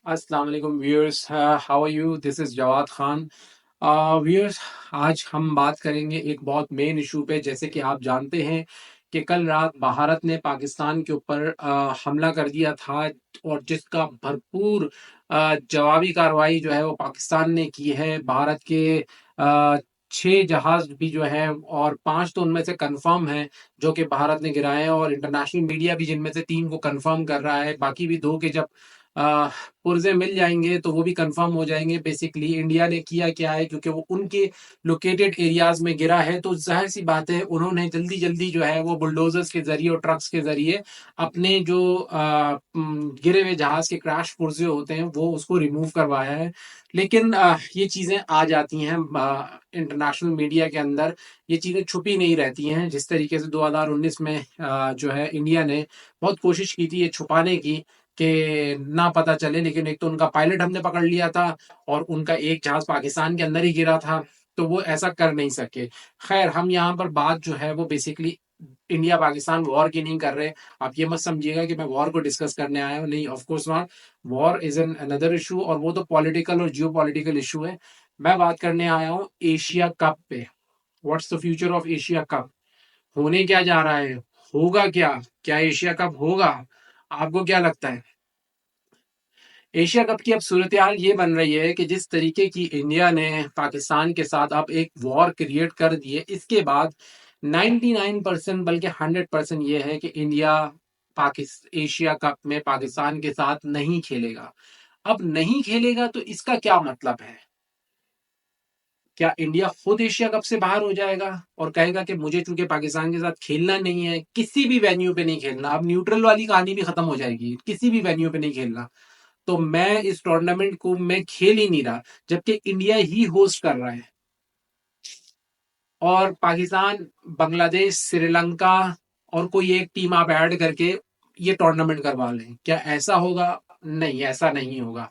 अस्सलाम वालेकुम viewers, how are you? This is Jawad Khan. Viewers, आज हम बात करेंगे एक बहुत मेन इशू पे। जैसे कि आप जानते हैं कि कल रात भारत ने पाकिस्तान के ऊपर हमला कर दिया था, और जिसका भरपूर जवाबी कार्रवाई जो है वो पाकिस्तान ने की है। भारत के अ, 6 जहाज़ भी जो हैं, और 5 तो उनमें से कन्फर्म हैं जो कि भारत ने गिराए हैं, और इंटरनेशनल मीडिया भी जिनमें से 3 को कन्फर्म कर रहा है। बाकी भी 2 के जब अ, पुर्जे मिल जाएंगे तो वो भी कंफर्म हो जाएंगे। बेसिकली इंडिया ने किया क्या है, क्योंकि वो उनके लोकेटेड एरियाज में गिरा है, तो जाहिर सी बात है उन्होंने जल्दी जल्दी जो है वो बुलडोजर्स के जरिए और ट्रक्स के जरिए अपने जो गिरे हुए जहाज के क्रैश पुर्जे होते हैं वो उसको रिमूव करवाया है। लेकिन ये चीजें आ जाती हैं इंटरनेशनल मीडिया के अंदर। ये चीजें छुपी नहीं रहती हैं। जिस तरीके से 2019 में जो है इंडिया ने बहुत कोशिश की थी ये छुपाने की कि ना पता चले, लेकिन एक तो उनका पायलट हमने पकड़ लिया था, और उनका एक जहाज पाकिस्तान के अंदर ही गिरा था, तो वो ऐसा कर नहीं सके। खैर, हम यहाँ पर बात जो है वो बेसिकली इंडिया पाकिस्तान वॉर की नहीं कर रहे। आप ये मत समझिएगा कि मैं वॉर को डिस्कस करने आया हूँ, नहीं, of course not. War is an another issue, और वो तो पॉलिटिकल और जियो पॉलिटिकल इशू है। मैं बात करने आया हूँ एशिया कप पे। What's the future of Asia cup? होने क्या जा रहा है? होगा क्या? क्या एशिया कप होगा? आपको क्या लगता है? एशिया कप की अब सूरत हाल ये बन रही है कि जिस तरीके की इंडिया ने पाकिस्तान के साथ अब एक वॉर क्रिएट कर दी है, इसके बाद 99% बल्कि 100% ये है कि इंडिया पाकिस्तान एशिया कप में पाकिस्तान के साथ नहीं खेलेगा। अब नहीं खेलेगा तो इसका क्या मतलब है? क्या इंडिया खुद एशिया कप से बाहर हो जाएगा और कहेगा कि मुझे चूंकि पाकिस्तान के साथ खेलना नहीं है, किसी भी वेन्यू पे नहीं खेलना? अब न्यूट्रल वाली कहानी भी खत्म हो जाएगी, किसी भी वेन्यू पे नहीं खेलना, तो मैं इस टूर्नामेंट को मैं खेल ही नहीं रहा, जबकि इंडिया ही होस्ट कर रहा है। और पाकिस्तान, बांग्लादेश, श्रीलंका और कोई एक टीम आप ऐड करके ये टूर्नामेंट करवा लें, क्या ऐसा होगा? नहीं, ऐसा नहीं होगा।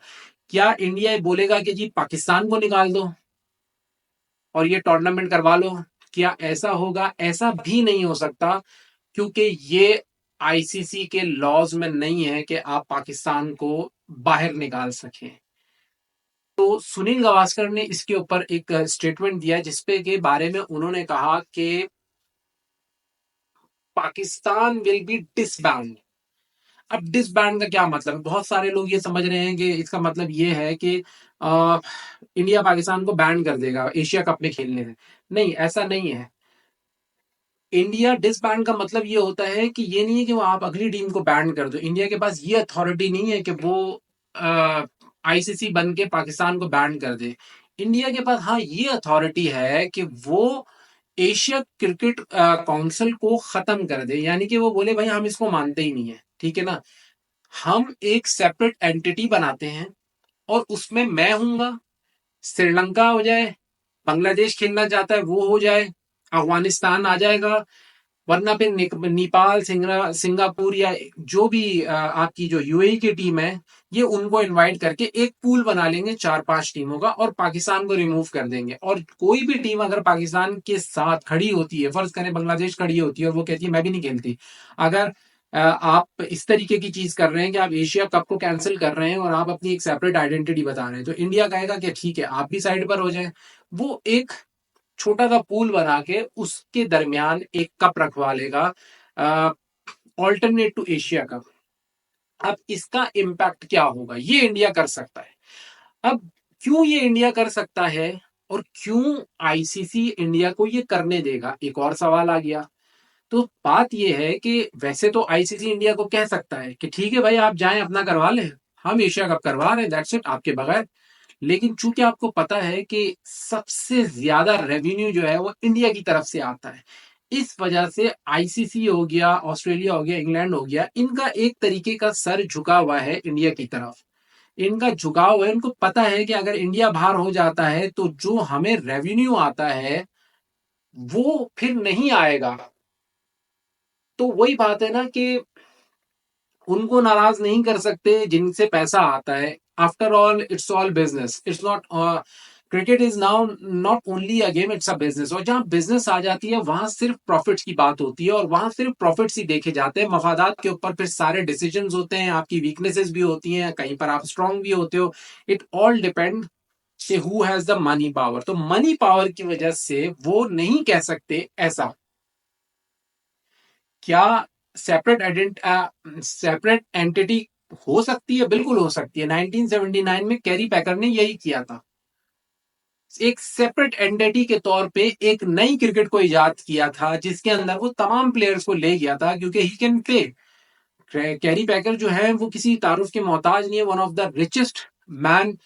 क्या इंडिया बोलेगा कि जी पाकिस्तान को निकाल दो और ये टूर्नामेंट करवा लो? क्या ऐसा होगा? ऐसा भी नहीं हो सकता, क्योंकि ये आईसीसी के लॉज में नहीं है कि आप पाकिस्तान को बाहर निकाल सकें। तो सुनील गावस्कर ने इसके ऊपर एक स्टेटमेंट दिया, जिसपे के बारे में उन्होंने कहा कि पाकिस्तान विल बी डिसबैंड। अब डिसबैंड का क्या मतलब है? बहुत सारे लोग ये समझ रहे हैं कि इसका मतलब ये है कि आ, इंडिया पाकिस्तान को बैन कर देगा एशिया कप में खेलने से। नहीं, ऐसा नहीं है। इंडिया डिसबैंड का मतलब ये होता है कि ये नहीं है कि वो आप अगली टीम को बैन कर दो। इंडिया के पास ये अथॉरिटी नहीं है कि वो आईसीसी बन के पाकिस्तान को बैन कर दे। इंडिया के पास हाँ ये अथॉरिटी है कि वो एशिया क्रिकेट काउंसिल को खत्म कर दे, यानी कि वो बोले भाई हम इसको मानते ही नहीं है, ठीक है ना। हम एक सेपरेट एंटिटी बनाते हैं, और उसमें मैं हूंगा, श्रीलंका हो जाए, बांग्लादेश खेलना चाहता है वो हो जाए, अफगानिस्तान आ जाएगा, वरना फिर नेपाल, सिंगापुर या जो भी आपकी जो यूएई की टीम है, ये उनको इनवाइट करके एक पूल बना लेंगे 4-5 टीमों का, और पाकिस्तान को रिमूव कर देंगे। और कोई भी टीम अगर पाकिस्तान के साथ खड़ी होती है, फर्ज करें बांग्लादेश खड़ी होती है और वो कहती है मैं भी नहीं खेलती, अगर आप इस तरीके की चीज कर रहे हैं कि आप एशिया कप को कैंसिल कर रहे हैं और आप अपनी एक सेपरेट आइडेंटिटी बता रहे हैं, तो इंडिया कहेगा कि ठीक है आप भी साइड पर हो जाए। वो एक छोटा सा पूल बना के उसके दरमियान एक कप रखवा लेगा, ऑल्टरनेट टू एशिया कप। अब इसका इम्पैक्ट क्या होगा, ये इंडिया कर सकता है। अब क्यों ये इंडिया कर सकता है, और क्यों आईसीसी इंडिया को ये करने देगा, एक और सवाल आ गया। तो बात ये है कि वैसे तो आईसीसी इंडिया को कह सकता है कि ठीक है भाई आप जाएं अपना करवा लें, हम एशिया कप करवा रहे हैं, दैट्स इट, आपके बगैर। लेकिन चूंकि आपको पता है कि सबसे ज्यादा रेवेन्यू जो है वो इंडिया की तरफ से आता है, इस वजह से आईसीसी हो गया, ऑस्ट्रेलिया हो गया, इंग्लैंड हो गया, इनका एक तरीके का सर झुका हुआ है इंडिया की तरफ। इनका झुकाव है, इनको पता है कि अगर इंडिया बाहर हो जाता है तो जो हमें रेवेन्यू आता है वो फिर नहीं आएगा। तो वही बात है ना कि उनको नाराज नहीं कर सकते जिनसे पैसा आता है। After all it's all business, it's not cricket is now not only a game, it's a business. और जहां बिजनेस आ जाती है वहां सिर्फ प्रॉफिट्स की बात होती है, और वहां सिर्फ प्रॉफिट्स ही देखे जाते हैं। मफादात के ऊपर फिर सारे डिसीजंस होते हैं, आपकी वीकनेसेस भी होती हैं, कहीं पर आप स्ट्रांग भी होते हो। इट ऑल डिपेंड कि who has the money power. तो मनी पावर की वजह से वो नहीं कह सकते ऐसा। क्या सेपरेट एंटिटी हो सकती है? बिल्कुल हो सकती है। 1979 में कैरी पैकर ने यही किया था। एक सेपरेट एंटिटी के तौर पे एक नई क्रिकेट को इजाद किया था, जिसके अंदर वो तमाम प्लेयर्स को ले गया था, क्योंकि ही कैन पे। कैरी पैकर जो है वो किसी तारुफ के मोहताज नहीं है। One of the richest man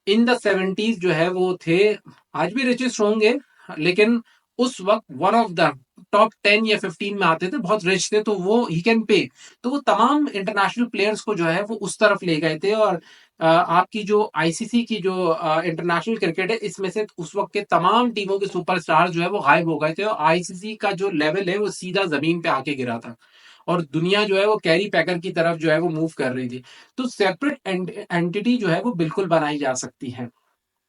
in the 70s जो है वो थे। आज भी रिचेस्ट होंगे, लेकिन उस वक्त वन ऑफ द टॉप 10 या 15 में आते थे, बहुत रिच थे। तो वो ही कैन पे। तो वो तमाम इंटरनेशनल प्लेयर्स को जो है वो उस तरफ ले गए थे। और आपकी जो आईसीसी की जो इंटरनेशनल क्रिकेट है, इसमें से उस वक्त के तमाम टीमों के सुपरस्टार जो है वो गायब हो गए थे, और आईसीसी का जो लेवल है वो सीधा जमीन पे आके गिरा था। और दुनिया जो है वो कैरी पैकर की तरफ जो है वो मूव कर रही थी। तो सेपरेट एंटिटी जो है वो बिल्कुल बनाई जा सकती है।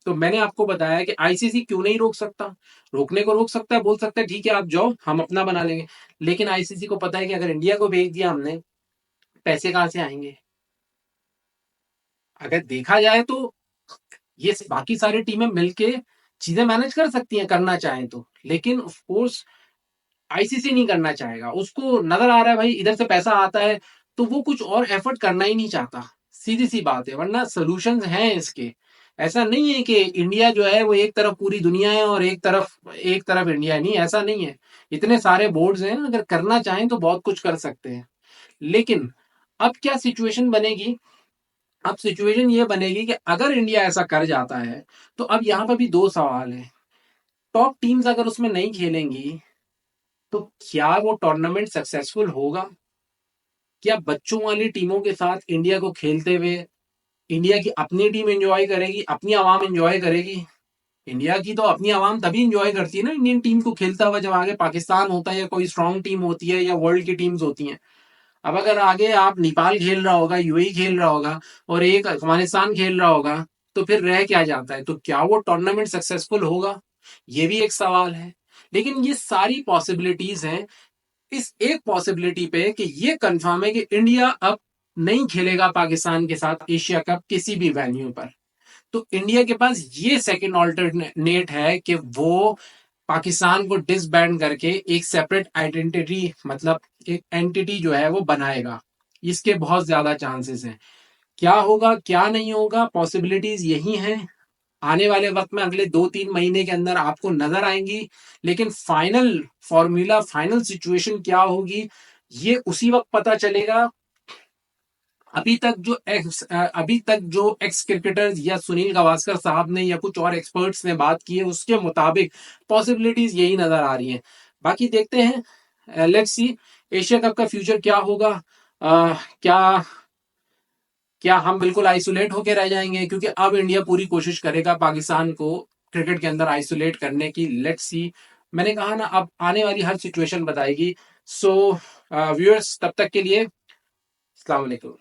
तो मैंने आपको बताया कि आईसीसी क्यों नहीं रोक सकता। रोकने को रोक सकता है, बोल सकता है ठीक है आप जाओ, हम अपना बना लेंगे। लेकिन आईसीसी को पता है कि अगर इंडिया को भेज दिया हमने, पैसे कहां से आएंगे? अगर देखा जाए तो ये बाकी सारी टीमें मिलके चीजें मैनेज कर सकती हैं, करना चाहें तो। लेकिन ऑफ कोर्स आईसीसी नहीं करना चाहेगा। उसको नजर आ रहा है भाई इधर से पैसा आता है, तो वो कुछ और एफर्ट करना ही नहीं चाहता। सीधी सी बात है। वरना सोल्यूशन हैं इसके। ऐसा नहीं है कि इंडिया जो है वो एक तरफ पूरी दुनिया है और एक तरफ इंडिया है। नहीं, ऐसा नहीं है। इतने सारे बोर्ड्स हैं, अगर करना चाहें तो बहुत कुछ कर सकते हैं। लेकिन अब क्या सिचुएशन बनेगी? अब सिचुएशन ये बनेगी कि अगर इंडिया ऐसा कर जाता है, तो अब यहां पर भी दो सवाल है। टॉप टीम्स अगर उसमें नहीं खेलेंगी, तो क्या वो टूर्नामेंट सक्सेसफुल होगा? क्या बच्चों वाली टीमों के साथ इंडिया को खेलते हुए इंडिया की अपनी टीम एंजॉय करेगी, अपनी आवाम एंजॉय करेगी? इंडिया की तो अपनी आवाम तभी एंजॉय करती है ना इंडियन टीम को खेलता हुआ, जब आगे पाकिस्तान होता है या कोई स्ट्रांग टीम होती है या वर्ल्ड की टीम्स होती हैं। अब अगर आगे आप नेपाल खेल रहा होगा, यूएई खेल रहा होगा, और एक अफगानिस्तान खेल रहा होगा, तो फिर रह क्या जाता है? तो क्या वो टूर्नामेंट सक्सेसफुल होगा? ये भी एक सवाल है। लेकिन ये सारी पॉसिबिलिटीज हैं। इस एक पॉसिबिलिटी पे कि ये कंफर्म है कि इंडिया अब नहीं खेलेगा पाकिस्तान के साथ एशिया कप किसी भी वेन्यू पर। तो इंडिया के पास ये सेकंड ऑल्टरनेट है कि वो पाकिस्तान को डिसबैंड करके एक सेपरेट आइडेंटिटी, मतलब एक एंटिटी जो है वो बनाएगा। इसके बहुत ज्यादा चांसेस हैं। क्या होगा क्या नहीं होगा, पॉसिबिलिटीज यही हैं। आने वाले वक्त में अगले 2-3 महीने के अंदर आपको नजर आएंगी। लेकिन फाइनल फॉर्मूला, फाइनल सिचुएशन क्या होगी, ये उसी वक्त पता चलेगा। अभी तक जो एक्स क्रिकेटर्स या सुनील गावस्कर साहब ने या कुछ और एक्सपर्ट्स ने बात की है, उसके मुताबिक पॉसिबिलिटीज यही नजर आ रही हैं। बाकी देखते हैं, लेट्स सी एशिया कप का फ्यूचर क्या होगा। क्या क्या हम बिल्कुल आइसोलेट होकर रह जाएंगे? क्योंकि अब इंडिया पूरी कोशिश करेगा पाकिस्तान को क्रिकेट के अंदर आइसोलेट करने की। Let's see. मैंने कहा ना, अब आने वाली हर सिचुएशन बताएगी। सो व्यूअर्स, तब तक के लिए अस्सलाम वालेकुम।